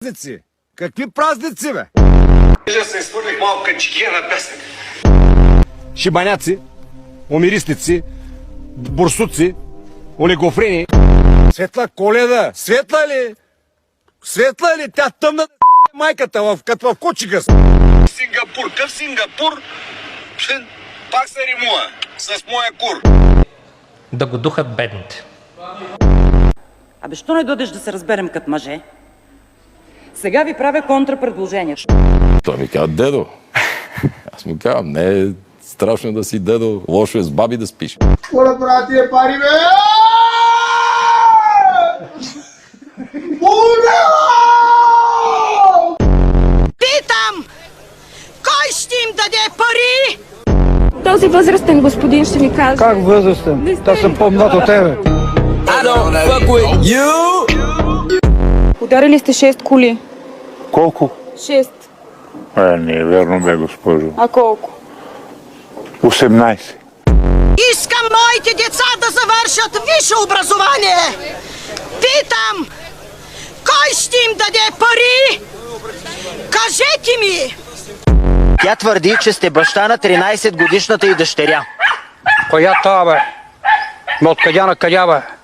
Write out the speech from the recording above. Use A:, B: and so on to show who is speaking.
A: празници? Какви празници, бе?
B: Ще се изхвърлих малка чекия на песък.
A: Шибаняци, умиристици, бурсуци, олигофрени. Светла Коледа, светла ли? Светла ли? Тя тъмна майката, като в кучига.
B: Сингапур, къв Сингапур? Пак се римува с моя кур.
C: Да го духат бедните.
D: Абе, що не дойдеш да се разберем като мъже? Сега ви правя контрапредложение.
E: Той ми казва, дедо. Аз му казвам, не е страшно да си дедо, лошо е с баби да спиш.
F: Моля, правя тия пари, бе!
G: Питам! Кой ще им даде пари?
H: Този възрастен господин ще ми каже.
I: Как възрастен? Та съм по-млад от тебе.
H: Ударили сте 6 коли.
I: Колко?
H: 6.
I: Не е верно, бе, госпожо.
H: А колко?
I: 18.
G: Искам моите деца да завършат висше образование! Питам! Кой ще им даде пари? Кажете ми!
J: Тя твърди, че сте баща на 13-годишната й дъщеря.
I: Коя това, бе? Ма откъдя на къдя, бе?